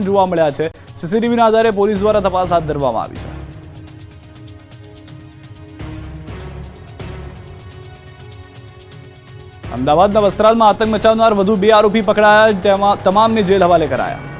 જોવા મળ્યા છે। સીસીટીવીના આધારે પોલીસ દ્વારા તપાસ હાથ ધરવામાં આવી છે। અમદાવાદના વસ્ત્રાલમાં આતંક મચાવનાર વધુ 2 આરોપી પકડાયા, તેમાં તમામને જેલ હવાલે કરાયા।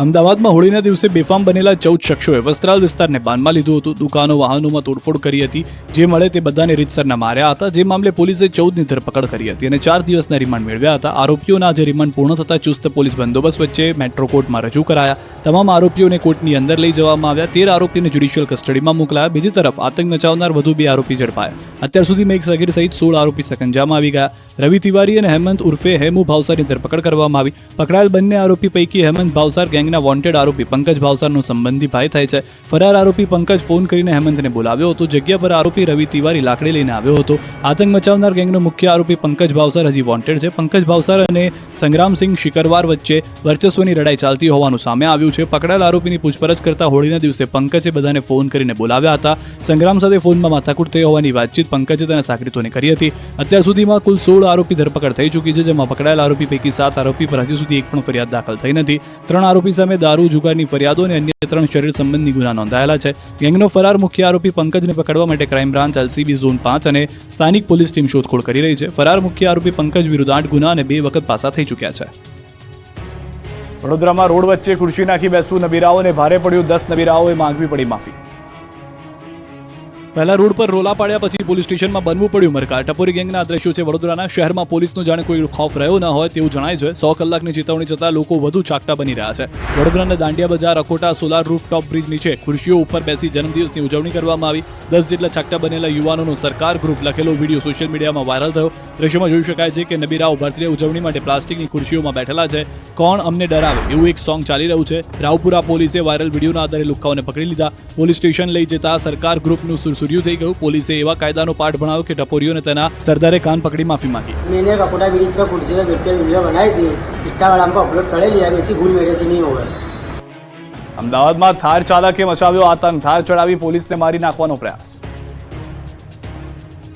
અમદાવાદમાં હોળીના દિવસે બેફામ બનેલા 14 શખ્સોએ વસ્ત્રાલ વિસ્તારને બાનમાં લીધું હતું। દુકાનો વાહનોમાં તોડફોડ કરી હતી, જે મળે તે બધાને રીતસરના માર્યા હતા। જે મામલે પોલીસે 14ની ધરપકડ કરી હતી અને 4 દિવસના રિમાન્ડ મેળવ્યા હતા। આરોપીઓના આજે રિમાન્ડ પૂર્ણ થતા ચુસ્ત પોલીસ બંદોબસ્ત વચ્ચે મેટ્રો કોર્ટમાં રજૂ કરાયા। તમામ આરોપીઓને કોર્ટની અંદર લઈ જવામાં આવ્યા। 13 આરોપીઓને જ્યુડિશિયલ કસ્ટડીમાં મોકલાયા। બીજી તરફ આતંક મચાવનાર વધુ 2 આરોપી ઝડપાયા। અત્યાર સુધીમાં એક સગીર સહિત 16 આરોપી સકંજામાં આવી ગયા। રવિ તિવારી અને હેમંત ઉર્ફે હેમુ ભાવસારની ધરપકડ કરવામાં આવી। પકડાયેલ બંને આરોપી પૈકી હેમંત ભાવસાર ગેંગના વોન્ટેડ આરોપી પંકજ ભાવસારનો સંબંધી ભાઈ થાય છે। ફરાર આરોપી પંકજ ફોન કરીને હેમંતને બોલાવ્યો હતો। જગ્યા પર આરોપી રવિ તિવારી લાકડી લઈને આવ્યો હતો। આતંક મચાવનાર ગેંગનો મુખ્ય આરોપી પંકજ ભાવસાર હજી વોન્ટેડ છે। પંકજ ભાવસાર અને સંગ્રામસિંહ શિકરવાર વચ્ચે વર્ચસ્વની લડાઈ ચાલતી હોવાનું સામે આવ્યું છે। પકડાયેલ આરોપીની પૂછપરછ કરતા હોળીના દિવસે પંકજે બધાને ફોન કરીને બોલાવ્યા હતા। સંગ્રામ સાથે ફોનમાં માથાકૂટ થઈ હોવાની વાતચીત પંકજે તેના સાગરીતોને કરી હતી। અત્યાર સુધીમાં કુલ 16 આરોપી ધરપકડ થઈ ચૂકી છે, જેમાં પકડાયેલ આરોપી પૈકી 7 આરોપી પર હજી સુધી એક પણ ફરિયાદ દાખલ થઈ નથી। 3 આરોપી સામે દારૂ જુગારની ફરિયાદો અને અન્ય 3 શરીર સંબંધી ગુના નોંધાયેલા છે। ગેંગનો ફરાર મુખ્ય આરોપી પંકજને પકડવા માટે ક્રાઇમ બ્રાન્ચ LCB ઝોન 5 અને સ્થાનિક પોલીસ ટીમ શોધખોળ કરી રહી છે। ફરાર મુખ્ય આરોપી પંકજ વિરુદ્ધ 8 ગુના અને 2 વખત પાસા થઈ ચૂક્યા છે। વડોદરામાં રોડ વચ્ચે ખુરશી નાખી બેસવું નબીરાઓને ભારે પડ્યું। 10 નબીરાઓએ માંગવી પડી માફી। પહેલા રોડ પર રોલા પાડ્યા પછી પોલીસ સ્ટેશનમાં બનવું પડ્યું મરકાર। ટપોરી ગેંગના દ્રશ્યો છે વડોદરાના। શહેરમાં પોલીસનો જાણે કોઈ ખૌફ રહ્યો ન હોય તેવું જણાય છે। 100 કલાકની ચેતવણી છતાં લોકો વધુ ચાકટા બની રહ્યા છે। વડોદરાના દાંડિયા બજાર, અખોટા, સોલાર રૂફટોપ બ્રિજ નીચે ખુરશીઓ ઉપર બેસી જન્મદિવસની ઉજવણી કરવામાં આવી। 10 જેટલા ચાકટા બનેલા યુવાનોનો સરકાર ગ્રુપ લખેલો વિડીયો સોશિયલ મીડિયામાં વાયરલ થયો। દ્રશ્યોમાં જોઈ શકાય છે કે નબીરાઓ બર્થડે ઉજવણી માટે પ્લાસ્ટિકની ખુરશીઓમાં બેઠેલા છે। કોણ અમને ડરાવે એવું એક સોંગ ચાલી રહ્યું છે। રાવપુરા પોલીસે વાયરલ વિડીયોના આધારે લુખ્ખાઓને પકડી લીધા। પોલીસ સ્ટેશન લઈ જતા સરકાર ગ્રુપનું સુરસુર્યું થઈ ગયું। પોલીસે એવા કાયદાનો પાઠ ભણાવ્યો કે ટપોરીઓને તેના સરદારે कान पकड़ी माफी मांगी। मैंने ककोटा ब्रिज पर कुर्सी पे बैठ के वीडियो बनाई थी, इंस्टा वाला हमको अपलोड कर लिया। ऐसी भूल मेरे से नहीं होगा। અમદાવાદમાં થાર ચાલકે મચાવ્યો આતંક। થાર ચડાવી પોલીસને મારી નાખવાનો પ્રયાસ।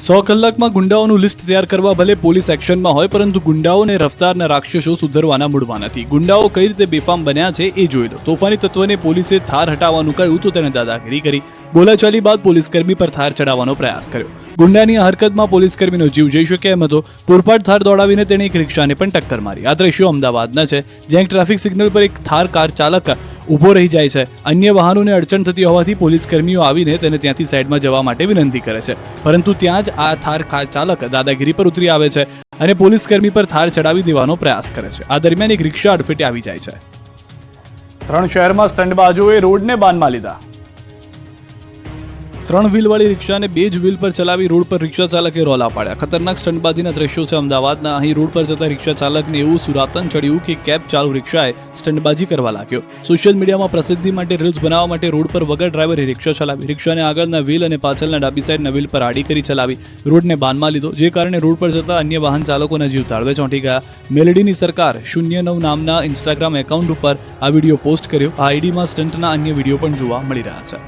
100 કલાકમાં ગુંડાઓનું લિસ્ટ તૈયાર કરવા ભલે પોલીસ એક્શનમાં હોય, પરંતુ ગુંડાઓને રફતારના રાક્ષસો સુધરવાના મૂડમાં નથી। ગુંડાઓ કઈ રીતે બેફામ બન્યા છે એ જોઈ લો। તોફાની તત્વને પોલીસે થાર હટાવવાનું કહ્યું તો તેને દાદાગીરી કરી। બોલાચાલી બાદ પોલીસકર્મી પર થાર ચડાવવાનો પ્રયાસ કર્યો। ગુંડાની આ હરકતમાં પોલીસકર્મીનો જીવ જઈ શકે એમ હતો। પૂરપાટ થાર દોડાવીને તેણે એક રિક્ષાને પણ ટક્કર મારી। આ દ્રશ્યો અમદાવાદના છે, જ્યાં ટ્રાફિક સિગ્નલ પર એક થાર કાર ચાલક ઊભો રહી જાય છે। અન્ય વાહનોને અડચણ થતી હોવાથી પોલીસકર્મીઓ આવીને તેને ત્યાંથી સાઈડમાં જવા માટે વિનંતી કરે છે, પરંતુ ત્યાં જ આ થાર કાર ચાલક દાદાગીરી પર ઉતરી આવે છે અને પોલીસકર્મી પર થાર ચડાવી દેવાનો પ્રયાસ કરે છે। આ દરમિયાન એક રિક્ષા અડફેટે આવી જાય છે। 3 શહેરમાં સ્ટંટબાજોએ રોડને બાનમાં લીધા। 3 વ્હીલવાળી રિક્ષાને 2 જ વ્હીલ પર ચલાવી રોડ પર રિક્ષા ચાલકે રોલા પાડ્યા। ખતરનાક સ્ટંટબાજીના દ્રશ્યો છે અમદાવાદના। અહીં રોડ પર જતા રિક્ષા ચાલકને એવું સુરાતન ચડ્યું કે કેબ ચાલુ રિક્ષાએ સ્ટંટબાજી કરવા લાગ્યો। સોશિયલ મીડિયામાં પ્રસિદ્ધિ માટે રીલ્સ બનાવવા માટે રોડ પર વગર ડ્રાઈવરે રિક્ષા ચલાવી। રિક્ષાને આગળના વ્હીલ અને પાછળના ડાબી સાઈડના વ્હીલ પર આડી કરી ચલાવી રોડને બાનમાં લીધો, જે કારણે રોડ પર જતા અન્ય વાહન ચાલકોના જીવ તાળવે ચોંટી ગયા। મેલેડીની સરકાર 09 નામના ઇન્સ્ટાગ્રામ એકાઉન્ટ ઉપર આ વિડીયો પોસ્ટ કર્યો। આ આઈડીમાં સ્ટંટના અન્ય વિડીયો પણ જોવા મળી રહ્યા છે।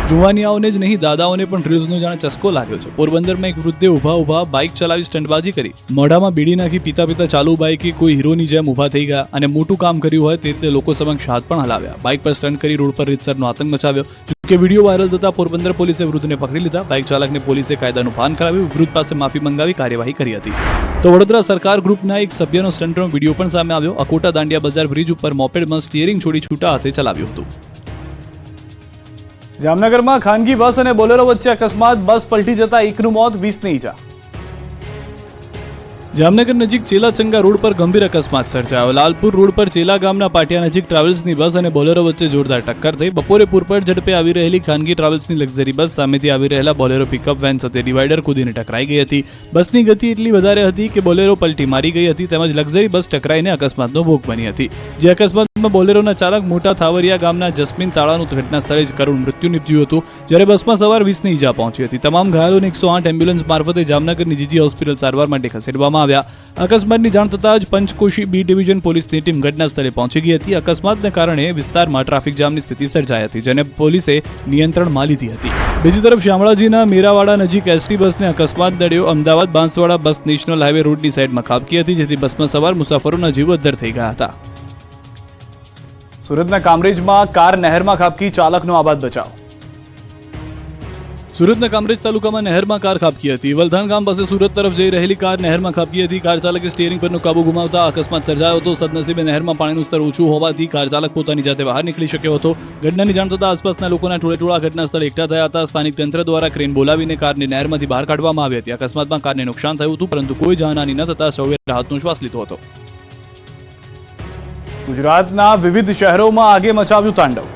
જુવાનિયાઓને જ નહીં, દાદાઓને પણ રીલ્સનો જાણે ચસ્કો લાગ્યો છે। પોરબંદરમાં એક વૃદ્ધે ઊભા બાઇક ચલાવી સ્ટંટબાજી કરી। મોઢામાં બીડી નાખી પીતા ચાલુ બાઇકે કોઈ હીરોની જેમ ઊભા થઈ ગયા અને મોટું કામ કર્યું હોય તે રીતે લોકો સમક્ષ હાથ પણ હલાવ્યા। બાઇક પર સ્ટંટ કરી રોડ પર રીતસરનો આતંક મચાવ્યો। જોકે વિડીયો વાયરલ થતા પોરબંદર પોલીસે વૃદ્ધને પકડી લીધા। બાઇક ચાલકને પોલીસે કાયદાનું ભાન કરાવ્યું। વૃદ્ધ પાસે માફી મંગાવી કાર્યવાહી કરી હતી। તો વડોદરા સરકાર ગ્રુપના એક સભ્યનો સ્ટંટનો વિડીયો પણ સામે આવ્યો। અકોટા દાંડિયા બજાર બ્રિજ ઉપર મોપેડમાં સ્ટીયરિંગ છોડી છૂટા હાથે ચલાવ્યું હતું। જામનગરમાં ખાનગી બસ અને બોલેરો વચ્ચે અકસ્માત। બસ પલટી જતા એકનું મોત, 20ને ઈજા। જામનગર નજીક ચેલાચંગા રોડ પર ગંભીર અકસ્માત સર્જાયો। લાલપુર રોડ પર ચેલા ગામના પાટિયા નજીક ટ્રાવેલ્સની બસ અને બોલેરો વચ્ચે જોરદાર ટક્કર થઈ। બપોરે પૂરપાટ ઝડપે આવી રહેલી ખાનગી ટ્રાવેલ્સની લક્ઝરી બસ સામેથી આવી રહેલા બોલેરો પિકઅપ વેન સાથે ડિવાઈડર કૂદીને ટકરાઈ ગઈ હતી। બસની ગતિ એટલી વધારે હતી કે બોલેરો પલટી મારી ગઈ હતી, તેમજ લક્ઝરી બસ ટકરાઈને અકસ્માતનો ભોગ બની હતી। જે અકસ્માતમાં બોલેરોના ચાલક મોટા થાવરિયા ગામના જસ્મીન તાળાનું ઘટના સ્થળે જ કરુણ મૃત્યુ નીપજ્યું હતું, જ્યારે બસમાં સવાર 20ને ઈજા પહોંચી હતી। તમામ ઘાયલોને 108 એમ્બ્યુલન્સ મારફતે જામનગરની જીજી હોસ્પિટલ સારવાર માટે ખસેડવામાં આવ્યા। અકસ્માતની જાણ થતાં જ પંચકોશી બી ડિવિઝન પોલીસની ટીમ ઘટના સ્થળે પહોંચી ગઈ હતી। અકસ્માતને કારણે વિસ્તારમાં ટ્રાફિક જામની સ્થિતિ સર્જાઈ હતી, જેને પોલીસે નિયંત્રણમાં લીધી હતી। બીજી તરફ શામળાજીના મેરાવાડા નજીક એસટી બસને અકસ્માત નડ્યો। અમદાવાદ બાંસવાડા બસ નેશનલ હાઈવે રોડની સાઈડમાં ખાબકી હતી, જેથી બસમાં સવાર મુસાફરોના જીવ અદ્ધર થઈ ગયા હતા। સુરતના કામરેજમાં કાર નહેરમાં ખાબકી, ચાલકનો આબાદ બચાવ. સુરતના કામરેજ તાલુકામાં નહેરમાં કાર ખાબકી હતી. વલધાન ગામ પાસે સુરત તરફ જઈ રહેલી કાર નહેરમાં ખાબકી હતી. કાર ચાલકે સ્ટીયરિંગ પરનો કાબુ ગુમાવતા અકસ્માત સર્જાયો હતો. સદનસીબે નહેરમાં પાણીનું સ્તર ઓછું હોવાથી કાર ચાલક પોતાની જાતે બહાર નીકળી શક્યો હતો. ઘટનાની જાણ થતાં આસપાસના લોકોના ટોળેટોળા ઘટના સ્થળે એકઠા થયા હતા. સ્થાનિક તંત્ર દ્વારા ક્રેન બોલાવીને કારને નહેરમાંથી બહાર કાઢવામાં આવી હતી. અકસ્માતમાં કારને નુકસાન થયું હતું, પરંતુ કોઈ જાનહાની ન થતાં સૌએ રાહતનો શ્વાસ લીધો હતો. ગુજરાતના વિવિધ શહેરોમાં આગે મચાવ્યું તાંડવ.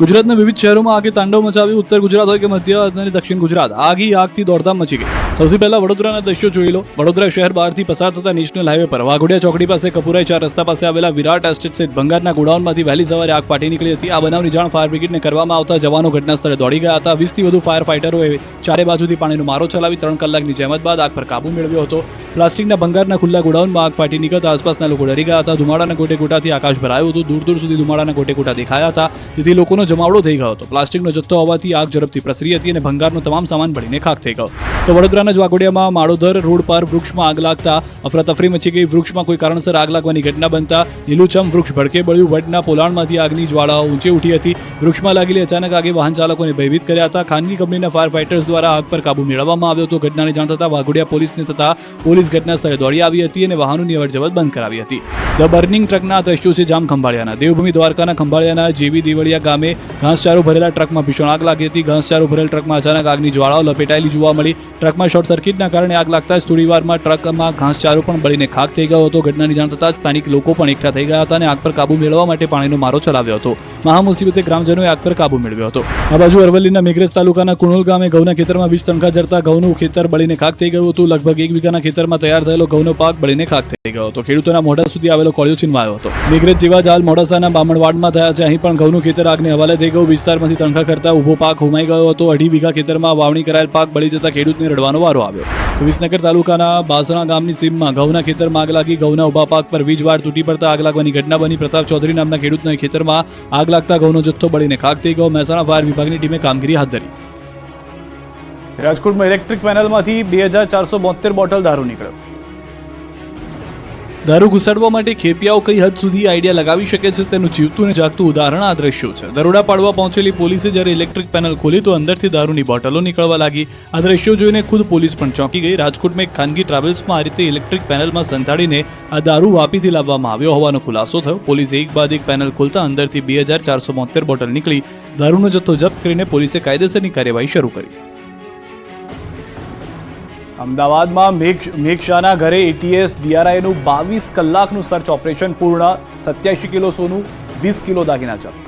ગુજરાતના વિવિધ શહેરોમાં આગે તાંડવ મચાવ્યું. ઉત્તર ગુજરાત હોય કે મધ્ય અને દક્ષિણ ગુજરાત, આગથી દોડધામ મચી ગઈ. સૌથી પહેલા વડોદરાના દ્રશ્યો જોઈ લો. વડોદરા શહેર બહારથી પસાર થતા નેશનલ હાઈવે પર વાઘોડિયા ચોકડી પાસે કપુરાઈ 4 રસ્તા પાસે આવેલા વિરાટ એસ્ટેટ સહિત ભંગારના ગોડાઉનમાંથી વહેલી સવારે આગ ફાટી નીકળી હતી. આ બનાવની જાણ ફાયર બ્રિગેડને કરવામાં આવતા જવાનો ઘટના સ્થળે દોડી ગયા હતા. 20થી વધુ ફાયર ફાઇટરોએ ચારે બાજુથી પાણીનો મારો ચલાવી 3 કલાકની જહેમત બાદ આગ પર કાબુ મેળવ્યો હતો. પ્લાસ્ટિકના ભંગારના ખુલ્લા ગોડાઉનમાં આગ ફાટી નીકળતા આસપાસના લોકો ડરી ગયા હતા. ધુમાડાના ગોટેગોટાથી આકાશ ભરાયું હતું. દૂર દૂર સુધી ધુમાડાના ગોટેગોટા દેખાયા હતા, જેથી લોકોનો જમાવડો થઈ ગયો હતો. પ્લાસ્ટિકનો જથ્થો હોવાથી આગ ઝડપથી પ્રસરી હતી અને ભંગારનો તમામ સામાન બળીને ખાખ થઈ ગયો. તો વડોદરાના જ વાઘોડિયામાં માળોદર રોડ પર વૃક્ષમાં આગ લાગતા અફરાતફરી મચી ગઈ. વૃક્ષમાં કોઈ કારણસર આગ લાગવાની ઘટના બનતા લીલુંછમ વૃક્ષ ભડકે બળ્યું. વડના પોલાણમાંથી આગની જ્વાળાઓ ઊંચી ઉઠી હતી. વૃક્ષમાં લાગેલી અચાનક આગે વાહન ચાલકોને ભયભીત કર્યા હતા. ખાનગી કંપનીના ફાયર ફાઇટર્સ દ્વારા આગ પર કાબુ મેળવવામાં આવ્યો હતો. ઘટનાની જાણ થતાં વાઘોડિયા પોલીસને થતાં પોલીસ ઘટના સ્થળે દોડી આવી હતી અને વાહનોની અવરજવર બંધ કરાવી હતી. ધ બર્નિંગ ટ્રકના દ્રશ્યો છે જામ ખંભાળિયાના. દેવભૂમિ દ્વારકાના ખંભાળિયાના જેવી દેવળિયા ગામે ઘાસચારો ભરેલા ટ્રકમાં ભીષણ આગ લાગી હતી. ઘાસચારો ભરેલ ટ્રકમાં અચાનક આગની જ્વાળાઓ લપેટાયેલી જોવા મળી. ટ્રકમાં શોર્ટ સર્કિટના કારણે આગ લાગતા જ થોડીવારમાં ટ્રકમાં ઘાસચારો પણ બળીને ખાક થઈ ગયો હતો. ઘટનાની જાણ થતાં જ સ્થાનિક લોકો પણ એકઠા થઈ ગયા હતા અને આગ પર કાબુ મેળવવા માટે પાણીનો મારો ચલાવ્યો હતો. મહામુસીબતે ગ્રામજનોએ આગ પર કાબુ મેળવ્યો હતો. આ બાજુ અરવલ્લીના મેઘરજ તાલુકાના કુણોલ ગામે ઘઉંના ખેતરમાં વીજ તણખા જડતા ઘઉંનું ખેતર બળીને ખાક થઈ ગયું હતું. લગભગ 1 વીઘાના ખેતરમાં તૈયાર થયેલો ઘઉંનો પાક બળીને ખાક થઈ ગયો હતો. ખેડૂતોના મોઢા સુધી આવેલો કોળિયો છીનવાયો હતો. મેઘરજ જેવા જ હાલ મોડાસાના બામણવાડમાં થયા છે. અહીં પણ ઘઉંનું ખેતર આગને હવાલે થઈ ગયું. વિસ્તારમાંથી તણખા કરતા ઉભો પાક હોમાઈ ગયો હતો. 2.5 વીઘા ખેતરમાં વાવણી કરાયેલ પાક બળી જતા ખેડૂતને રડવાનો વારો આવ્યો. તો વિસનગર તાલુકાના બાસણા ગામની સીમમાં ઘઉંના ખેતરમાં આગ લાગી. ઘઉંના ઉભા પાક પર વીજ વાયર તૂટી પડતા આગ લાગવાની ઘટના બની. પ્રતાપ ચૌધરી નામના ખેડૂતના ખેતરમાં આગ લાગતા ઘઉંનો જથ્થો બળીને ખાક થઈ ગયો. મહેસાણા ફાયર વિભાગની ટીમે કામગીરી હાથ ધરી. રાજકોટમાં ઇલેક્ટ્રિક પેનલમાંથી 2472 બોટલ દારૂ નીકળ્યો. દારૂ ઘુસાડવા માટે ખેપિયાઓ કઈ હદ સુધી આઈડિયા લગાવી શકે છે તેનું જીવતું અને જાગતું ઉદાહરણ આ દ્રશ્યો છે. દરોડા પાડવા પહોંચેલી પોલીસે જ્યારે ઇલેક્ટ્રિક પેનલ ખોલી તો અંદરથી દારૂની બોટલો નીકળવા લાગી. આ દ્રશ્યો જોઈને ખુદ પોલીસ પણ ચોંકી ગઈ. રાજકોટમાં એક ખાનગી ટ્રાવેલ્સમાં આ રીતે ઇલેક્ટ્રિક પેનલમાં સંતાડીને આ દારૂ વાપીથી લાવવામાં આવ્યો હોવાનો ખુલાસો થયો. પોલીસે એક બાદ એક પેનલ ખોલતા અંદરથી 2472 બોટલ નીકળી. દારૂનો જથ્થો જપ્ત કરીને પોલીસે કાયદેસરની કાર્યવાહી શરૂ કરી. અમદાવાદમાં મેઘ શાહના ઘરે એટીએસ ડીઆરઆઈનું 22 કલાકનું સર્ચ ઓપરેશન પૂર્ણ. 87 કિલો સોનું, 20 કિલો દાગીના જપ્ત.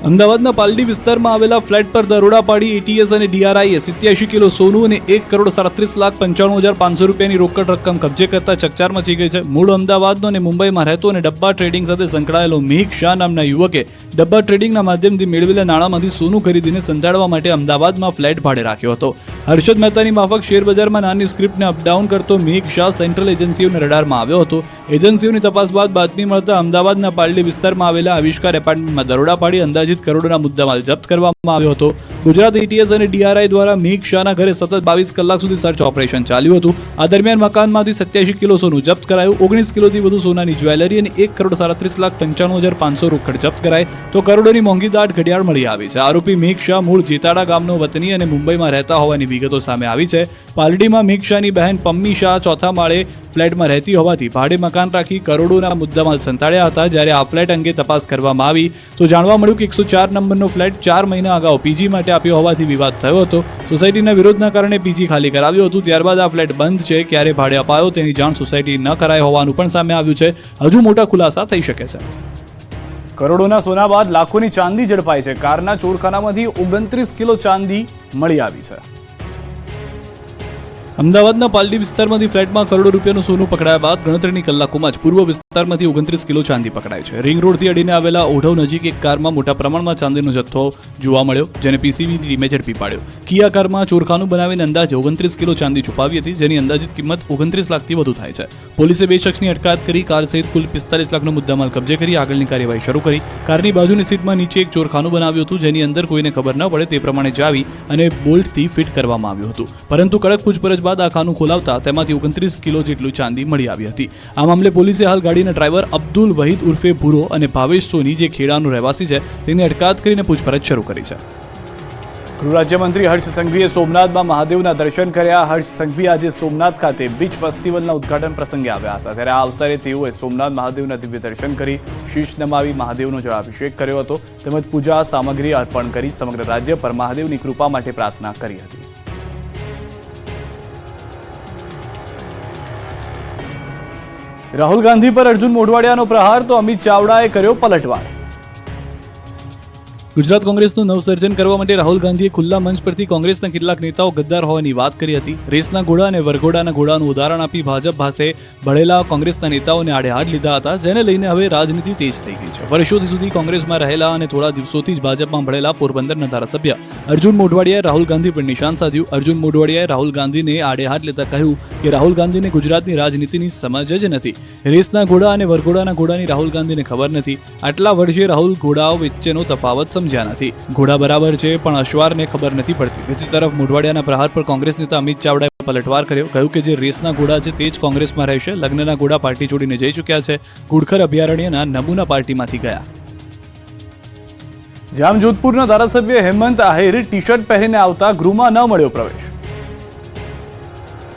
અમદાવાદના પાલડી વિસ્તારમાં આવેલા ફ્લેટ પર દરોડા પાડી એટીએસ અને ડીઆરઆઈએ 87 કિલો સોનું અને 1,37,95,500 રૂપિયાની રોકડ રકમ કબજે કરતા ચકચાર મચી ગઈ છે. મૂળ અમદાવાદનો અને મુંબઈમાં રહેતો અને ડબ્બા ટ્રેડિંગ સાથે સંકળાયેલો મેઘ શાહ નામના યુવકે ડબ્બા ટ્રેડિંગના માધ્યમથી મેળવેલા નાણાંમાંથી સોનું ખરીદીને સંતાડવા માટે અમદાવાદમાં ફ્લેટ ભાડે રાખ્યો હતો. હર્ષદ મહેતાની માફક શેરબજારમાં નાની સ્ક્રિપ્ટને અપડાઉન કરતો મેઘ શાહ સેન્ટ્રલ એજન્સીઓના રડારમાં આવ્યો હતો. એજન્સીઓની તપાસ બાદ બાતમી મળતા અમદાવાદના પાલડી વિસ્તારમાં આવેલા આવિષ્કાર એપાર્ટમેન્ટમાં દરોડા પાડી અંદાજિત કરોડોના મુદ્દામાલ જપ્ત કરવામાં આવ્યો હતો. ગુજરાત એટીએસ અને ડીઆરઆઈ દ્વારા મેઘ શાહના ઘરે સતત 22 કલાક સુધી સર્ચ ઓપરેશન ચાલ્યું હતું. આ દરમિયાન મકાનમાંથી 87 કિલો સોનું જપ્ત કરાયું. 19 કિલોથી વધુ સોનાની જ્વેલરી અને 1,37,95,500 રોકડ જપ્ત કરાઈ. તો કરોડોની મોંઘી દાટ ઘડિયાળ મળી આવી છે. આરોપી મેઘ શાહ મૂળ જેતાડા ગામનો વતની અને મુંબઈમાં રહેતા હોવાની વિગતો સામે આવી છે. પાલડીમાં મેઘ શાહની બહેન પમ્મી શાહ ચોથા માળે ફ્લેટમાં રહેતી હોવાથી ભાડે મકાન રાખી કરોડોના મુદ્દામાલ સંતાડ્યા હતા. જ્યારે આ ફ્લેટ અંગે તપાસ કરવામાં આવી તો જાણવા મળ્યું કે 104 નંબરનો ફ્લેટ 4 મહિના અગાઉ પીજી માટે આપ્યો હોવાથી વિવાદ થયો હતો. સોસાયટીના વિરોધના કારણે પીજી ખાલી કરાવ્યું હતું. ત્યારબાદ આ ફ્લેટ બંધ છે, ક્યારે ભાડે અપાયો તેની જાણ સોસાયટી ન કરાઈ હોવાનું પણ સામે આવ્યું છે. હજુ મોટા ખુલાસા થઈ શકે છે. કરોડોના સોના બાદ લાખોની ચાંદી ઝડપાઈ છે. કારના ચોરખાનામાંથી 29 કિલો ચાંદી મળી આવી છે. અમદાવાદના પાલડી વિસ્તારમાંથી ફ્લેટમાં કરોડો રૂપિયાનું સોનું પકડાયા બાદ ગણતરીની કલાકોમાં જ પૂર્વ વિસ્તારમાંથી 29 કિલો ચાંદી પકડાય છે. રિંગ રોડથી અડીને આવેલા ઓઢવ નજીક એક કારમાં મોટા પ્રમાણમાં ચાંદીનો જથ્થો જોવા મળ્યો, જેને પીસીબીની ટીમે ઝડપી પાડ્યો. કિયા કારમાં ચોરખાનું બનાવીને અંદાજે 29 કિલો ચાંદી છુપાવી હતી, જેની અંદાજિત કિંમત 29 લાખથી વધુ થાય છે. પોલીસે 2 શખ્સની અટકાયત કરી કાર સહિત કુલ 45 લાખનો મુદ્દામાલ કબજે કરી આગળની કાર્યવાહી શરૂ કરી. કારની બાજુની સીટમાં નીચે એક ચોરખાનું બનાવ્યું હતું, જેની અંદર કોઈને ખબર ન પડે તે પ્રમાણે ચાવી અને બોલ્ટથી ફિટ કરવામાં આવ્યું હતું. પરંતુ કડક પૂછપરછ બાદ આ ખાનું ખોલાવતા તેમાંથી 29 કિલો જેટલું ચાંદી મળી આવી હતી. આ મામલે પોલીસે હાલ ગાડીના ડ્રાઈવર અબ્દુલ વહીદ ઉર્ફે ભૂરો અને ભાવેશ સોની જે ખેડાનો રહેવાસી છે તેની અટકાયત કરીને પૂછપરછ શરૂ કરી છે. ગૃહ રાજ્યમંત્રી હર્ષ સંઘવીએ સોમનાથમાં મહાદેવના દર્શન કર્યા. હર્ષ સંઘવી આજે સોમનાથ ખાતે બીચ ફેસ્ટિવલના ઉદઘાટન પ્રસંગે આવ્યા હતા. ત્યારે આ અવસરે તેઓએ સોમનાથ મહાદેવના દિવ્ય દર્શન કરી શીશ નમાવી મહાદેવનો જળાભિષેક કર્યો હતો તેમજ પૂજા સામગ્રી અર્પણ કરી સમગ્ર રાજ્ય પર મહાદેવની કૃપા માટે પ્રાર્થના કરી હતી. રાહુલ ગાંધી પર અર્જુન મોઢવાડિયાનો પ્રહાર તો અમિત ચાવડાએ કર્યો પલટવાર. ગુજરાત કોંગ્રેસનું નવસર્જન કરવા માટે રાહુલ ગાંધીએ ખુલ્લા મંચ પરથી કોંગ્રેસના કેટલાક નેતાઓ ગદ્દાર હોવાની વાત કરી હતી. રેસના ઘોડા અને વરઘોડાના ઘોડાનું ઉદાહરણ આપી ભાજપ પાસે ભળેલા કોંગ્રેસના નેતાઓને આડેહાડ લીધા હતા, જેને લઈને હવે રાજનીતિ તેજ થઈ ગઈ છે. વર્ષોથી સુધી કોંગ્રેસમાં રહેલા અને થોડા દિવસોથી જ ભાજપમાં ભળેલા પોરબંદરના ધારાસભ્ય અર્જુન મોઢવાડિયાએ રાહુલ ગાંધી પર નિશાન સાધ્યું. અર્જુન મોઢવાડિયાએ રાહુલ ગાંધીને આડેહાડ લેતા કહ્યું કે રાહુલ ગાંધીને ગુજરાતની રાજનીતિની સમજ જ નથી. રેસના ઘોડા અને વરઘોડાના ઘોડાની રાહુલ ગાંધીને ખબર નથી. આટલા વર્ષે રાહુલ ઘોડાઓ વચ્ચેનો તફાવત સમજ્યા નથી. ઘોડા બરાબર છે પણ અશ્વારને ખબર નથી પડતી. બીજી તરફ મોઢવાડિયાના પ્રહાર પર કોંગ્રેસ નેતા અમિત ચાવડાએ પલટવાર કર્યો. કહ્યું કે જે રેસના ઘોડા છે તે જ કોંગ્રેસમાં રહેશે. લગ્નના ઘોડા પાર્ટી છોડીને જઈ ચૂક્યા છે. ગુડખર અભયારણ્યના નમૂના પાર્ટીમાંથી ગયા. જામજોધપુરના ધારાસભ્ય હેમંત આહિર ટી શર્ટ પહેરીને આવતા ગૃહમાં ન મળ્યો પ્રવેશ.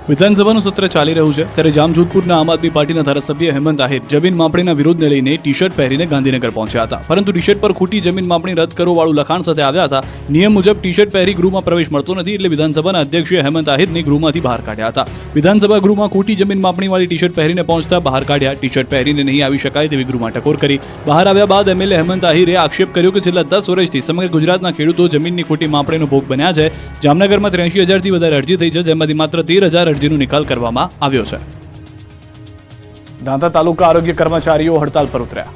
વિધાનસભાનું સત્ર ચાલી રહ્યું છે ત્યારે જામજોધપુરના આમ આદમી પાર્ટીના ધારાસભ્ય હેમંત આહિર જમીન માપણીના વિરોધને લઈને ટી શર્ટ પહેરીને ગાંધીનગર પહોંચ્યા હતા, પરંતુ ટી શર્ટ પર ખોટી જમીન માપણી રદ કરો વાળું લખાણ સાથે આવ્યા હતા. નિયમ મુજબ ટી શર્ટ પહેરી ગૃહમાં પ્રવેશ મળતો નથી, એટલે વિધાનસભાના અધ્યક્ષે હેમંત આહિરને ગૃહમાંથી બહાર કાઢ્યા હતા. વિધાનસભા ગૃહમાં ખોટી જમીન માપણી વાળી ટી શર્ટ પહેરીને પહોંચતા બહાર કાઢ્યા. ટી શર્ટ પહેરીને નહીં આવી શકાય તેવી ગૃહમાં ટકોર કરી. બહાર આવ્યા બાદ એમએલએ હેમંત આહિરે આક્ષેપ કર્યો કે છેલ્લા 10 વર્ષથી સમગ્ર ગુજરાતના ખેડૂતો જમીનની ખોટી માપણીનો ભોગ બન્યા છે. જામનગરમાં 83,000થી વધારે અરજી થઈ છે, જેમાંથી માત્ર 13,000 અરજીનો નિકાલ કરવામાં આવ્યો છે. દાંતા તાલુકા આરોગ્ય કર્મચારીઓ હડતાલ પર ઉતર્યા.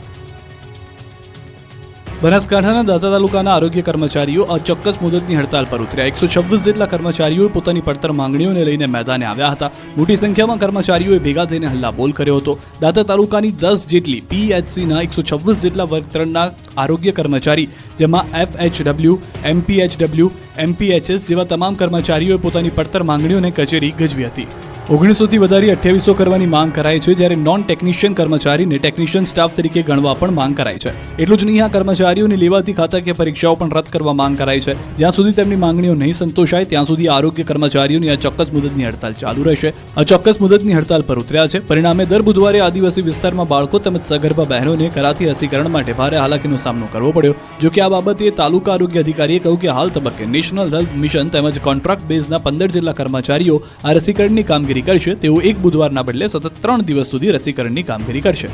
બનાસકાંઠાના દાંતા તાલુકાના આરોગ્ય કર્મચારીઓ અચોક્કસ મુદતની હડતાલ પર ઉતર્યા. 126 જેટલા કર્મચારીઓએ પોતાની પડતર માંગણીઓને લઈને મેદાને આવ્યા હતા. મોટી સંખ્યામાં કર્મચારીઓએ ભેગા થઈને હલ્લાબોલ કર્યો હતો. દાંતા તાલુકાની 10 જેટલી પીએચસીના 126 જેટલા વર્ગ 3ના આરોગ્ય કર્મચારી, જેમાં FHW, MPHW, MPHS જેવા તમામ કર્મચારીઓએ પોતાની પડતર માંગણીઓને કચેરી ગજવી હતી. 1900થી વધારી 2800 કરવાની માંગ કરાઈ છે, જ્યારે નોન ટેકનિશિયન કર્મચારીને ટેકનિશિયન સ્ટાફ તરીકે ગણવા પણ માંગ કરાઈ છે. એટલું જ નહીં, આ કર્મચારીઓની લેવાતી ખાતાકીય પરીક્ષાઓ પણ રદ કરવા માંગ કરાઈ છે. જ્યાં સુધી તેમની માંગણીઓ નહીં સંતોષાય ત્યાં સુધી આરોગ્ય કર્મચારીઓની અચોક્કસ મુદતની હડતાલ ચાલુ રહેશે. અચોક્કસ મુદતની હડતાલ પર ઉતર્યા છે. પરિણામે દર બુધવારે આદિવાસી વિસ્તારમાં બાળકો તેમજ સગર્ભા બહેનોને કરાતી રસીકરણ માટે ભારે હાલાકીનો સામનો કરવો પડ્યો. જો કે આ બાબતે તાલુકા આરોગ્ય અધિકારીએ કહ્યું કે હાલ તબક્કે નેશનલ હેલ્થ મિશન તેમજ કોન્ટ્રાક્ટ બેઝના 15 જેટલા કર્મચારીઓ આ રસીકરણની કામગીરી કરશે. તેઓ એક બુધવારના બદલે સતત 3 દિવસ સુધી રસીકરણની કામગીરી કરશે.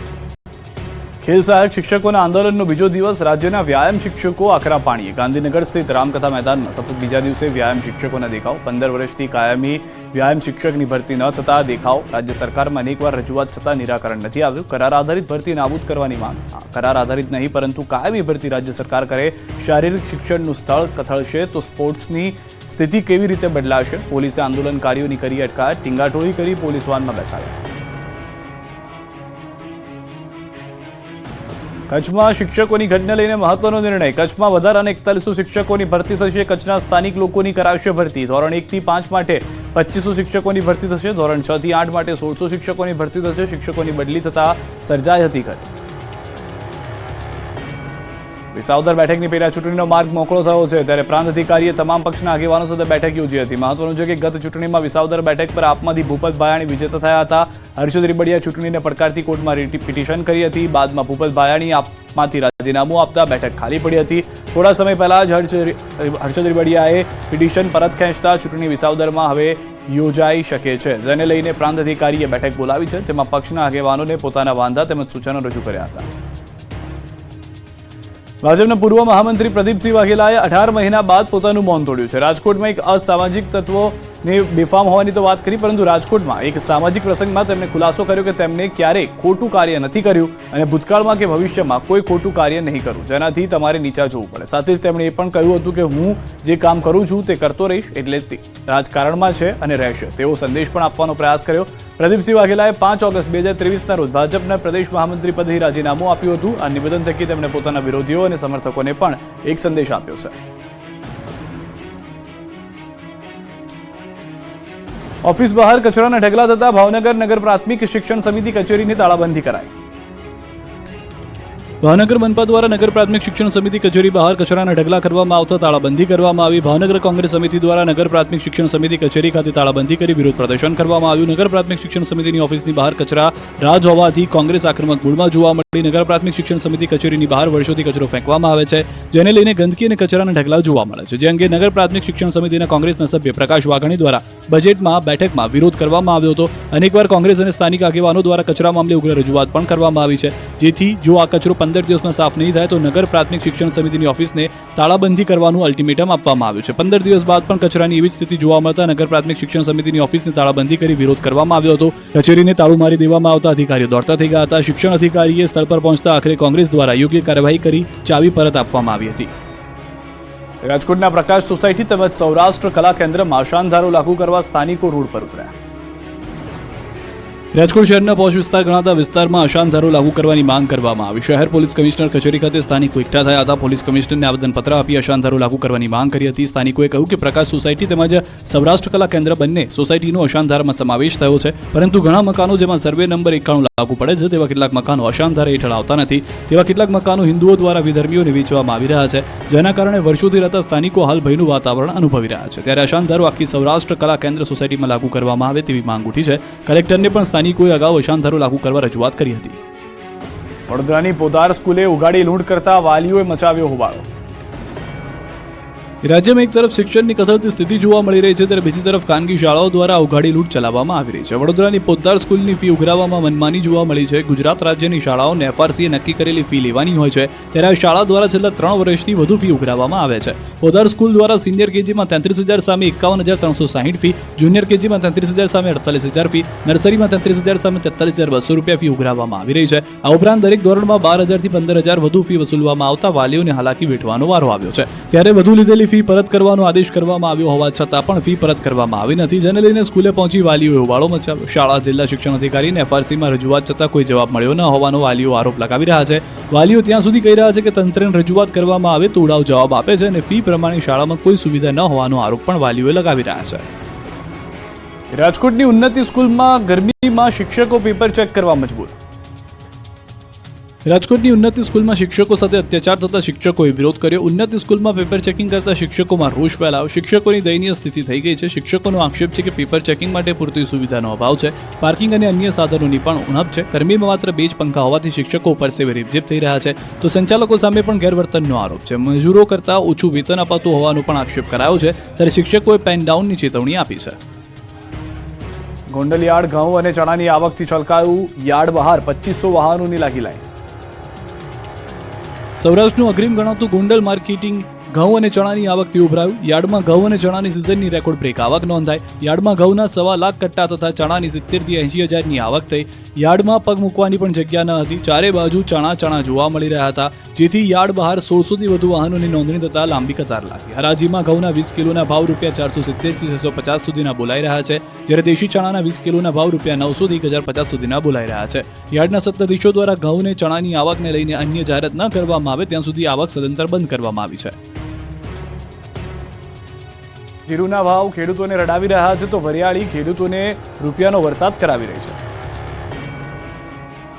ખેલ સહાયક શિક્ષકોના આંદોલનનો બીજો દિવસ. રાજ્યના વ્યાયામ શિક્ષકો આકરા પાણીએ. ગાંધીનગર સ્થિત રામકથા મેદાનમાં સતત બીજા દિવસે વ્યાયામ શિક્ષકોના દેખાવ. 15 વર્ષથી કાયમી વ્યાયામ શિક્ષકની ભરતી ન થતા દેખાવ. રાજ્ય સરકારમાં અનેકવાર રજૂઆત છતાં નિરાકરણ નથી આવ્યું. કરાર આધારિત ભરતી નાબૂદ કરવાની માંગ. કરાર આધારિત નહીં પરંતુ કાયમી ભરતી રાજ્ય સરકાર કરે. શારીરિક શિક્ષણનું સ્થળ કથળશે તો સ્પોર્ટ્સની સ્થિતિ કેવી રીતે બદલાશે? પોલીસે આંદોલનકારીઓની કરી અટકાયત. ટીંગાટોળી કરી પોલીસ વાનમાં બેસાડ્યા. કચ્છમાં શિક્ષકોની ઘટને લઈને મહત્વનો નિર્ણય. કચ્છમાં વધારાના 4100 શિક્ષકોની ભરતી થશે. કચ્છના સ્થાનિક લોકોની કરાશે ભરતી. ધોરણ 1 થી 5 માટે 2500 શિક્ષકોની ભરતી થશે. ધોરણ 6 થી 8 માટે 1600 શિક્ષકોની ભરતી થશે. શિક્ષકોની બદલી થતા સર્જાઈ હતી ઘટ. વિસાવદર બેઠકની પેટા ચૂંટણીનો માર્ગ મોકળો થયો છે, ત્યારે પ્રાંત અધિકારીએ તમામ પક્ષના આગેવાનો સાથે બેઠક યોજી હતી. મહત્વનું છે કે ગત ચૂંટણીમાં વિસાવદર બેઠક પર આપમાંથી ભૂપત ભાયાણી વિજેતા થયા હતા. હર્ષદ રીબડિયા ચૂંટણીને પડકારતી કોર્ટમાં પિટિશન કરી હતી. બાદમાં ભૂપત ભાયાણી આપમાંથી રાજીનામું આપતા બેઠક ખાલી પડી હતી. થોડા સમય પહેલા જ હર્ષદ રીબડિયાએ પિટિશન પરત ખેંચતા ચૂંટણી વિસાવદરમાં હવે યોજાઈ શકે છે, જેને લઈને પ્રાંત અધિકારીએ બેઠક બોલાવી છે, જેમાં પક્ષના આગેવાનોને પોતાના વાંધા તેમજ સૂચનો રજૂ કર્યા હતા. ભાજપના પૂર્વ મહામંત્રી પ્રદીપસિંહ વાઘેલાએ 18 મહિના બાદ પોતાનું મૌન તોડ્યું છે. રાજકોટમાં એક અસામાજિક તત્વોને બેફામ હોવાની તો વાત કરી, પરંતુ રાજકોટમાં એક સામાજિક પ્રસંગમાં તેમણે ખુલાસો કર્યો કે તેમણે ક્યારેય ખોટું કાર્ય નથી કર્યું અને ભૂતકાળમાં કે ભવિષ્યમાં કોઈ ખોટું કાર્ય નહીં કરું, જેનાથી તમારે નીચા જોવું પડે. સાથે જ તેમણે એ પણ કહ્યું હતું કે હું જે કામ કરું છું તે કરતો રહીશ, એટલે રાજકારણમાં છે અને રહેશે તેવો સંદેશ પણ આપવાનો પ્રયાસ કર્યો. પ્રદીપસિંહ વાઘેલાએ 5 ઓગસ્ટ 2023ના રોજ ભાજપના પ્રદેશ મહામંત્રી પદેથી રાજીનામું આપ્યું હતું. આ નિવેદન થકી તેમણે પોતાના વિરોધીઓ અને સમર્થકોને પણ એક સંદેશ આપ્યો છે. ઓફિસ બહાર કચરાના ઢગલા થતા ભાવનગર નગર પ્રાથમિક શિક્ષણ સમિતિ કચેરીની તાળાબંધી કરાઈ. ભાવનગર મનપા દ્વારા નગર પ્રાથમિક શિક્ષણ સમિતિ કચેરી બહાર કચરાના ઢગલા કરવામાં આવતા તાળાબંધી કરવામાં આવી. ભાવનગર કોંગ્રેસ સમિતિ દ્વારા નગર પ્રાથમિક શિક્ષણ સમિતિ કચેરી ખાતે તાળાબંધી કરી વિરોધ પ્રદર્શન કરવામાં આવ્યું. નગર પ્રાથમિક શિક્ષણ સમિતિની ઓફિસની બહાર કચરા રાજ હોવાથી કોંગ્રેસ આક્રમક મૂડમાં જોવા મળી. નગર પ્રાથમિક શિક્ષણ સમિતિ કચેરીની બહાર વર્ષોથી કચરો ફેંકવામાં આવે છે, જેને લઈને ગંદકી અને કચરાના ઢગલા જોવા મળે છે. જે અંગે નગર પ્રાથમિક શિક્ષણ સમિતિના કોંગ્રેસના સભ્ય પ્રકાશ વાઘાણી દ્વારા બજેટમાં બેઠકમાં વિરોધ કરવામાં આવ્યો હતો. અનેકવાર કોંગ્રેસ અને સ્થાનિક આગેવાનો દ્વારા કચરા મામલે ઉગ્ર રજૂઆત પણ કરવામાં આવી છે, જેથી જો આ કચરો 15 દિવસમાં સાફ નહીં થાય તો નગર પ્રાથમિક શિક્ષણ સમિતિની ઓફિસને તાળાબંધી કરવાનું અલ્ટિમેટમ આપવામાં આવ્યું છે. 15 દિવસ બાદ પણ કચરાની એવી જ સ્થિતિ જોવા મળતા નગર પ્રાથમિક શિક્ષણ સમિતિની ઓફિસને તાળાબંધી કરી વિરોધ કરવામાં આવ્યો હતો. કચેરીને તાળું મારી દેવામાં આવતા અધિકારીઓ દોડતા થઈ ગયા હતા. શિક્ષણ અધિકારીએ સ્થળ પર પહોંચતા આખરે કોંગ્રેસ દ્વારા યોગ્ય કાર્યવાહી કરી ચાવી પરત આપવામાં આવી હતી. રાજકોટના પ્રકાશ સોસાયટી તેમજ સૌરાષ્ટ્ર કલા કેન્દ્રમાં શાનદારો લાગુ કરવા સ્થાનિકો રોડ પર ઉતર્યા. રાજકોટ શહેરના પોશ વિસ્તાર ગણાતા વિસ્તારમાં અશાંતધારો લાગુ કરવાની માંગ કરવામાં આવી. શહેર પોલીસ કમિશનર કચેરી ખાતે સ્થાનિકો એકઠા થયા હતા. પોલીસ કમિશનરને આવેદનપત્ર આપી અશાંતધારો લાગુ કરવાની માંગ કરી હતી. સ્થાનિકોએ કહ્યું કે પ્રકાશ સોસાયટી તેમજ સૌરાષ્ટ્ર કલા કેન્દ્ર બંને સોસાયટીનો અશાંતધારામાં સમાવેશ થયો છે, પરંતુ ઘણા મકાનો જેમાં સર્વે નંબર 91 લાગુ પડે છે તેવા કેટલાક મકાનો અશાંતધારા હેઠળ આવતા નથી. તેવા કેટલાક મકાનો હિન્દુઓ દ્વારા વિધર્મીઓને વેચવામાં આવી રહ્યા છે, જેના કારણે વર્ષોથી રહેતા સ્થાનિકો હાલ ભયનું વાતાવરણ અનુભવી રહ્યા છે. ત્યારે અશાંતધારો આખી સૌરાષ્ટ્ર કલા કેન્દ્ર સોસાયટીમાં લાગુ કરવામાં આવે તેવી માંગ ઉઠી છે. કલેક્ટરને પણ સ્થાનિકોએ અગાઉ અશાંતધારો લાગુ કરવા રજૂઆત કરી હતી. વડોદરાની પોદાર સ્કૂલે ઉગાડી લૂંટ કરતા વાલીઓએ મચાવ્યો હોબાળો. રાજ્યમાં એક તરફ શિક્ષણની કથળતી સ્થિતિ જોવા મળી રહી છે, ત્યારે બીજી તરફ ખાનગી શાળાઓ દ્વારા ઉઘાડી લૂંટ ચલાવવામાં આવી રહી છે. વડોદરાની પોદાર સ્કૂલની ફી ઉઘરાવવામાં મનમાની જોવા મળી છે. ગુજરાત રાજ્યની શાળાઓને એફઆરસીએ નક્કી કરેલી ફી લેવાની હોય છે, ત્યારે આ શાળા દ્વારા છેલ્લા 3 વર્ષની વધુ ફી ઉઘરાવવામાં આવે છે. પોદાર સ્કૂલ દ્વારા સિનિયર કેજીમાં 33,000 સામે 51,360 ફી, જુનિયર કેજીમાં 33,000 સામે 48,000 ફી, નર્સરીમાં 33,000 સામે 43,200 રૂપિયા ફી ઉઘરાવવામાં આવી રહી છે. આ ઉપરાંત દરેક ધોરણમાં 12,000 થી 15,000 વધુ ફી વસૂલવામાં આવતા વાલીઓને હાલાકી વેઠવાનો વારો આવ્યો છે. ત્યારે વધુ લીધેલી ફી પરત કરવાનો આદેશ કરવામાં આવ્યો હોવા છતાં પણ ફી પરત કરવામાં આવી નથી, જેને લઈને સ્કૂલે પહોંચી વાલીઓએ હોબાળો મચાવ્યો. શાળા જિલ્લા શિક્ષણ અધિકારીને એફઆરસીમાં રજૂઆત છતાં કોઈ જવાબ મળ્યો ન હોવાનો વાલીઓ આરોપ લગાવી રહ્યા છે. વાલીઓ ત્યાં સુધી કહી રહ્યા છે કે તંત્રને રજૂઆત કરવામાં આવે તો ઉડાવ જવાબ આપે છે અને ફી પ્રમાણે શાળામાં કોઈ સુવિધા ન હોવાનો આરોપ પણ વાલીઓએ લગાવી રહ્યા છે. રાજકોટની ઉન્નતિ સ્કૂલમાં ગરમીમાં શિક્ષકો પેપર ચેક કરવા મજબૂર. રાજકોટની ઉન્નતિ સ્કૂલમાં શિક્ષકો સાથે અત્યાચાર થતા શિક્ષકોએ વિરોધ કર્યો. ઉન્નતિ સ્કૂલમાં પેપર ચેકિંગ કરતા શિક્ષકોમાં રોષ ફેલાયો. શિક્ષકોની દયનીય સ્થિતિ થઈ ગઈ છે. શિક્ષકોનો આક્ષેપ છે કે પેપર ચેકિંગ માટે પૂરતી સુવિધાનો અભાવ છે. પાર્કિંગ અને અન્ય સાધનોની પણ ઉણપ છે. ગરમીમાં માત્ર 2 જ પંખા હોવાથી શિક્ષકો પરસેવે રેબઝેબ થઈ રહ્યા છે, તો સંચાલકો સામે પણ ગેરવર્તનનો આરોપ છે. મજૂરો કરતાં ઓછું વેતન અપાતું હોવાનો પણ આક્ષેપ કરાયો છે. ત્યારે શિક્ષકોએ પેન ડાઉનની ચેતવણી આપી છે. ગોંડલ યાર્ડ ઘઉં અને ચણાની આવકથી છલકાયું. યાર્ડ બહાર 2500 વાહનોની લાગી લાઈન. સૌરાષ્ટ્રનું અગ્રીમ ગણાતું ગોંડલ માર્કેટિંગ ઘઉં અને ચણાની આવકથી ઉભરાયું. યાર્ડમાં ઘઉં અને ચણાની સિઝનની રેકોર્ડ બ્રેક આવક નોંધાઈ. યાર્ડમાં ઘઉંના 1.25 લાખ કટ્ટા તથા ચણાની 70 થી 80 હજારની આવક થઈ. યાર્ડમાં પગ મૂકવાની પણ જગ્યા ન હતી. ચારે બાજુ ચણા જોવા મળી રહ્યા હતા, જેથી યાર્ડ બહાર 1600 થી વધુ વાહનોની નોંધણી થતા લાંબી કતાર લાગી. હરાજીમાં ઘઉંના 20 કિલોના ભાવ ₹470 થી 650 સુધીના બોલાઈ રહ્યા છે, જ્યારે દેશી ચણાના 20 કિલોના ભાવ ₹900 થી 1050 સુધીના બોલાઈ રહ્યા છે. યાર્ડના સત્તાધીશો દ્વારા ઘઉં અને ચણાની આવકને લઈને અન્ય જાહેરાત ન કરવામાં આવે ત્યાં સુધી આવક સદંતર બંધ કરવામાં આવી છે. જીરુના ભાવ ખેડૂતોને રડાવી રહ્યા છે, તો વરિયાળી ખેડૂતોને રૂપિયાનો વરસાદ કરાવી રહી છે.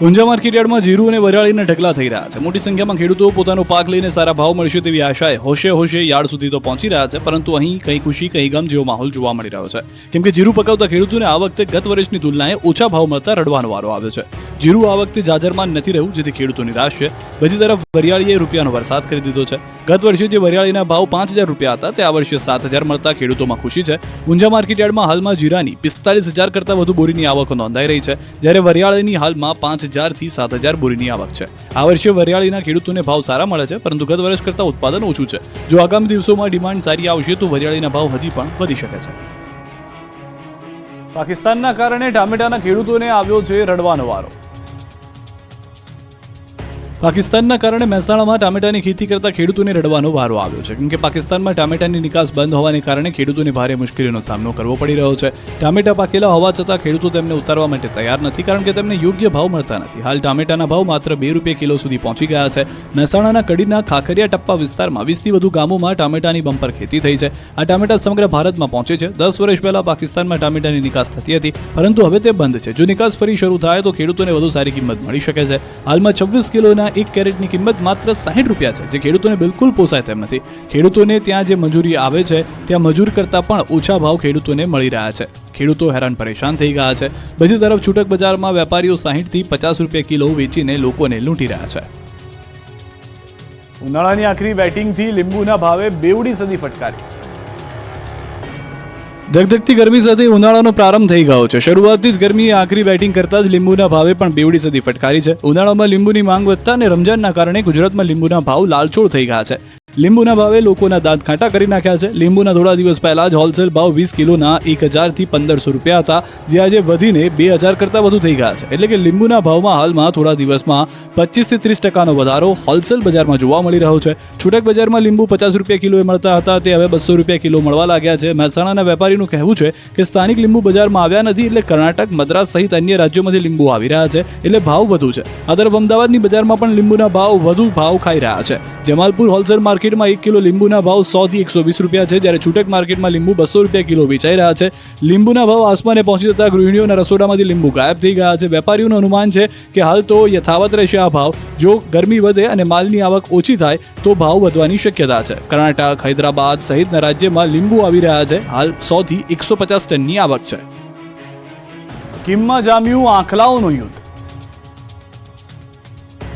ઊંઝા માર્કેટયાર્ડમાં જીરું અને વરિયાળીના ઢગલા થઈ રહ્યા છે. મોટી સંખ્યામાં ખેડૂતો પોતાનો પાક લઈને સારા ભાવ મળશે તેવી આશાએ હોશે યાર્ડ સુધી તો પહોંચી રહ્યા છે, પરંતુ અહીં કઈ ખુશી કઈ ગમ જેવો માહોલ જોવા મળી રહ્યો છે. કેમ કે જીરું પકાવતા ખેડૂતોને આ વખતે ગત વર્ષની તુલનાએ ઓછા ભાવ મળતા રડવાનો વારો આવ્યો છે. જીરું આ વખતે જાજરમાન નથી રહ્યું, જેથી ખેડૂતો નિરાશ છે. બીજી તરફ વરિયાળીએ રૂપિયાનો વરસાદ કરી દીધો છે. ગત વર્ષે જે વરિયાળીના ભાવ 5,000 રૂપિયા હતા તે આ વર્ષે 7,000 મળતા ખેડૂતોમાં ખુશી છે. ઊંઝા માર્કેટયાર્ડમાં હાલમાં જીરાની 45,000 કરતાં વધુ બોરીની આવક નોંધાઈ રહી છે, જ્યારે વરિયાળીની હાલમાં 5,000 થી 7,000 બોરીની આવક છે. આ વર્ષે વરિયાળીના ખેડૂતોને ભાવ સારા મળે છે, પરંતુ ગત વર્ષ કરતાં ઉત્પાદન ઓછું છે. જો આગામી દિવસોમાં ડિમાન્ડ સારી આવશે તો વરિયાળીના ભાવ હજી પણ વધી શકે છે. પાકિસ્તાનના કારણે ટામેટાના ખેડૂતોને આવ્યો છે રડવાનો વારો. પાકિસ્તાનના કારણે મહેસાણામાં ટામેટાની ખેતી કરતા ખેડૂતોને રડવાનો વારો આવ્યો છે, કેમ કે પાકિસ્તાનમાં ટામેટાની નિકાસ બંધ હોવાને કારણે ખેડૂતોને ભારે મુશ્કેલીનો સામનો કરવો પડી રહ્યો છે. ટામેટા પાકેલા હોવા છતાં ખેડૂતો તેમને ઉતારવા માટે તૈયાર નથી, કારણ કે તેમને યોગ્ય ભાવ મળતા નથી. હાલ ટામેટાના ભાવ માત્ર ₹2 કિલો સુધી પહોંચી ગયા છે. મહેસાણાના કડીના ખાખરિયા ટપ્પા વિસ્તારમાં 20થી વધુ ગામોમાં ટામેટાની બમ્પર ખેતી થઈ છે. આ ટામેટા સમગ્ર ભારતમાં પહોંચે છે. 10 વર્ષ પહેલા પાકિસ્તાનમાં ટામેટાની નિકાસ થતી હતી, પરંતુ હવે તે બંધ છે. જો નિકાસ ફરી શરૂ થાય તો ખેડૂતોને વધુ સારી કિંમત મળી શકે છે. હાલમાં 26 કિલોના 1 કેરેટની કિંમત માત્ર ₹60 છે, જે ખેડૂતોને બિલકુલ પોસાય તેમ નથી. ખેડૂતોને ત્યાં જે મજૂરી આવે છે ત્યાં મજૂર કરતાં પણ ઓછા ભાવ ખેડૂતોને મળી રહ્યા છે. ખેડૂતો હેરાન પરેશાન થઈ ગયા છે. બીજી તરફ છૂટક બજારમાં વેપારીઓ ₹60થી ₹50 કિલો વેચીને લોકોને લૂંટી રહ્યા છે. ઉનાળાની આખરી બેટિંગથી લીંબુના ભાવે બેવડી સદી ફટકારી. ધગધગતી ગરમી સાથે ઉનાળાનો પ્રારંભ થઈ ગયો છે. શરૂઆતથી જ ગરમીએ આખરી બેટિંગ કરતા જ લીંબુના ભાવે પણ બેવડી સદી ફટકારી છે. ઉનાળામાં લીંબુની માંગ વધતા અને રમજાનના કારણે ગુજરાતમાં લીંબુના ભાવ લાલચોળ થઈ ગયા છે. લીંબુના ભાવે લોકોના દાંત ખાટા કરી નાખ્યા છે. લીંબુના થોડા દિવસ પહેલા જ હોલસેલ ભાવ 20 કિલોના ₹1000 થી ₹1500 હતા, જે આજે વધીને 2000 કરતાં વધુ થઈ ગયા છે. એટલે કે લીંબુના ભાવમાં હાલમાં થોડા દિવસમાં 25 થી 30% વધારો હોલસેલ બજારમાં જોવા મળી રહ્યો છે. છૂટક બજારમાં લીંબુ ₹50 કિલોએ મળતા હતા, તે હવે ₹200 કિલો મળવા લાગ્યા છે. મહેસાણાના વેપારીનું કહેવું છે કે સ્થાનિક લીંબુ બજારમાં આવ્યા નથી, એટલે કર્ણાટક, મદ્રાસ સહિત અન્ય રાજ્યોમાંથી લીંબુ આવી રહ્યા છે, એટલે ભાવ વધુ છે. આ તરફ અમદાવાદની બજારમાં પણ લીંબુના ભાવ વધુ ભાવ ખાઈ રહ્યા છે. જમાલપુર હોલસેલ માર્કેટમાં 1 કિલો લીંબુના ભાવ ₹100 થી ₹120 છે, જ્યારે છૂટક માર્કેટમાં લીંબુ ₹200 કિલો વેચાઈ રહ્યા છે. લીંબુના ભાવ આસમાને પહોંચી જતા ગૃહિણીઓના રસોડામાંથી લીંબુ ગાયબ થઈ ગયા છે. વેપારીઓનું અનુમાન છે કે હાલ તો યથાવત રહેશે આ ભાવ. જો ગરમી વધે અને માલની આવક ઓછી થાય તો ભાવ વધવાની શક્યતા છે. કર્ણાટક, હૈદરાબાદ સહિતના રાજ્યમાં લીંબુ આવી રહ્યા છે. હાલ 100 થી 150 ટનની આવક છે. કીમમાં જામ્યું આંખલાઓનું યુદ્ધ.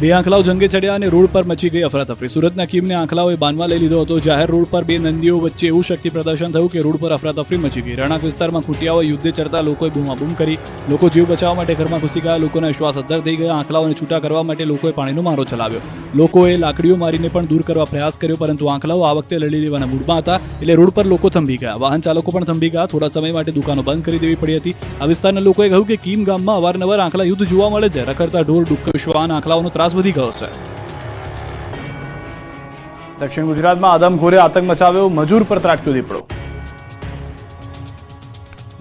બે આંખલાઓ જંગે ચડ્યા અને રોડ પર મચી ગઈ અફરાતફરી. સુરતના કીમને આંખલાઓએ બાનમાં લઈ લીધો હતો. જાહેર રોડ પર બે નંદીઓ વચ્ચે એવું શક્તિ પ્રદર્શન થયું કે રોડ પર અફરાતફરી મચી ગઈ. રણાક વિસ્તારમાં ખૂટિયાઓ યુદ્ધે ચડતા લોકોએ બૂમાબૂમ કરી. લોકો જીવ બચાવવા માટે ઘરમાં ઘૂસી ગયા. લોકોના શ્વાસ અદ્ધર થઈ ગયા. આંખલાઓને છૂટા કરવા માટે લોકોએ પાણીનો મારો ચલાવ્યો. લોકોએ લાકડીઓ મારીને પણ દૂર કરવા પ્રયાસ કર્યો, પરંતુ આંખલાઓ આ વખતે લડી લેવાના મૂડમાં હતા, એટલે રોડ પર લોકો થંભી ગયા. વાહન ચાલકો પણ થંભી ગયા. થોડા સમય માટે દુકાનો બંધ કરી દેવી પડી હતી. આ વિસ્તારના લોકોએ કહ્યું કે કીમ ગામમાં અવારનવાર આંખલા યુદ્ધ જોવા મળે છે. રખડતા ઢોર, ડુક્કર, શ્વાન, આંખલાઓનો ત્રાસ વધી ગયો છે. દક્ષિણ ગુજરાતમાં આદમખોરે આતંક મચાવ્યો. મજૂર પર ત્રાટક્યો દીપડો.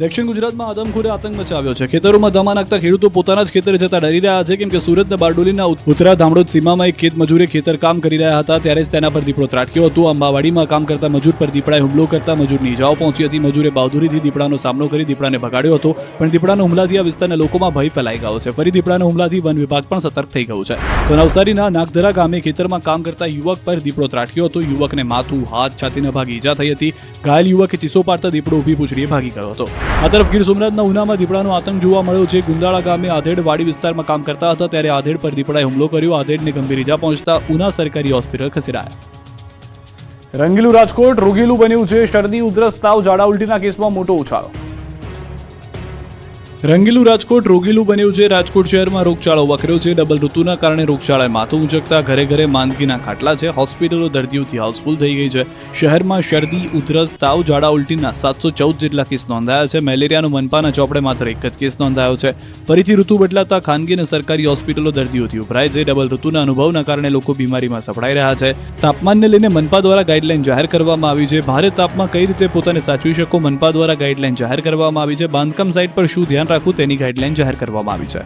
દક્ષિણ ગુજરાતમાં આદમખોરે આતંક મચાવ્યો છે. ખેતરોમાં ધામા નાખતા ખેડૂતો પોતાના જ ખેતરે જતા ડરી રહ્યા છે, કેમ કે સુરતના બારડોલીના ઉત્તરા ધામડોદ સીમામાં એક ખેત મજૂરે ખેતર કામ કરી રહ્યા હતા, ત્યારે જ તેના પર દીપડો ત્રાટક્યો હતો. અંબાવાડીમાં કામ કરતા મજૂર પર દીપડાએ હુમલો કરતા મજૂરની ઇજાઓ પહોંચી હતી. મજૂરે બહાદુરીથી દીપડાનો સામનો કરી દીપડાને ભગાડ્યો હતો, પણ દીપડાના હુમલાથી આ વિસ્તારના લોકોમાં ભય ફેલાઈ ગયો છે. ફરી દીપડાના હુમલાથી વન વિભાગ પણ સતર્ક થઈ ગયું છે. તો નવસારીના નાગધરા ગામે ખેતરમાં કામ કરતા યુવક પર દીપડો ત્રાટક્યો હતો. યુવકને માથું, હાથ, છાતીના ભાગે ઈજા થઈ હતી. ઘાયલ યુવકે ચીસો પાડતા દીપડો ઊભી પૂંછડીએ ભાગી ગયો હતો. આ તરફ ગીર સોમનાથના ઉનામાં દીપડાનો આતંક જોવા મળ્યો છે. ગુંદાળા ગામે આધેડ વાડી વિસ્તારમાં કામ કરતા હતા, ત્યારે આધેડ પર દીપડાએ હુમલો કર્યો. આધેડને ગંભીર ઈજા પહોંચતા ઉના સરકારી હોસ્પિટલ ખસેડાયા. રંગીલું રાજકોટ રોગીલું બન્યું છે. શરદી, ઉધરસ, તાવ, ઝાડા ઉલટીના કેસમાં મોટો ઉછાળો. રંગીલું રાજકોટ રોગીલું બન્યું છે. રાજકોટ શહેરમાં રોગચાળો વકર્યો છે. ડબલ ઋતુના કારણે રોગચાળાએ માથું ઉંચકતા ઘરે ઘરે માંદગીના ખાટલા છે. હોસ્પિટલો દર્દીઓથી હાઉસફુલ થઈ ગઈ છે. શહેરમાં શરદી, ઉધરસ, તાવ, ઝાડા ઉલટીના 714 જેટલા કેસ નોંધાયા છે. મેલેરિયાનો મનપાના ચોપડે માત્ર એક જ કેસ નોંધાયો છે. ફરીથી ઋતુ બદલાતા ખાનગી અને સરકારી હોસ્પિટલો દર્દીઓથી ઉભરાય છે. ડબલ ઋતુના અનુભવના કારણે લોકો બીમારીમાં સપડાઈ રહ્યા છે. તાપમાનને લઈને મનપા દ્વારા ગાઈડલાઈન જાહેર કરવામાં આવી છે. ભારે તાપમાં કઈ રીતે પોતાને સાચવી શકો, મનપા દ્વારા ગાઈડલાઈન જાહેર કરવામાં આવી છે. બાંધકામ સાઇટ પર શું ધ્યાન રાખવું તેની ગાઈડલાઈન જાહેર કરવામાં આવી છે.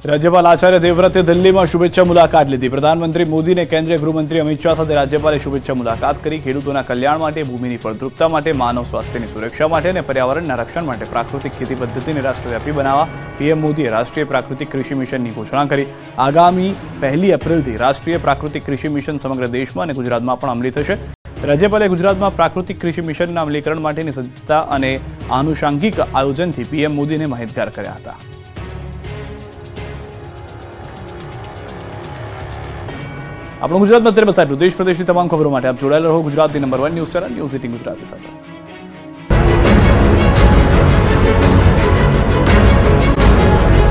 રાજ્યપાલ આચાર્ય દેવવ્રતે દિલ્હીમાં શુભેચ્છા મુલાકાત લીધી. પ્રધાનમંત્રી મોદી અને કેન્દ્રીય ગૃહમંત્રી અમિત શાહ સાથે રાજ્યપાલે શુભેચ્છા મુલાકાત કરી. ખેડૂતોના કલ્યાણ માટે, ભૂમિની ફળદ્રુપતા માટે, માનવ સ્વાસ્થ્યની સુરક્ષા માટે અને પર્યાવરણના રક્ષણ માટે પ્રાકૃતિક ખેતી પદ્ધતિને રાષ્ટ્રવ્યાપી બનાવવા પીએમ મોદીએ રાષ્ટ્રીય પ્રાકૃતિક કૃષિ મિશનની ઘોષણા કરી. આગામી 1 એપ્રિલથી રાષ્ટ્રીય પ્રાકૃતિક કૃષિ મિશન સમગ્ર દેશમાં અને ગુજરાતમાં પણ અમલી થશે. રાજ્યપાલે ગુજરાતમાં પ્રાકૃતિક કૃષિ મિશનના અમલીકરણ માટેની સજ્જતા અને આનુષાંગિક આયોજનથી પીએમ મોદીને માહિતગાર કર્યા હતા. આપણું ગુજરાતમાં અત્યારે બસ આટલું. દેશ પ્રદેશની તમામ ખબરો માટે આપ જોડાયેલા રહો ગુજરાતની number 1 news channel news 18 Gujarati સાથે.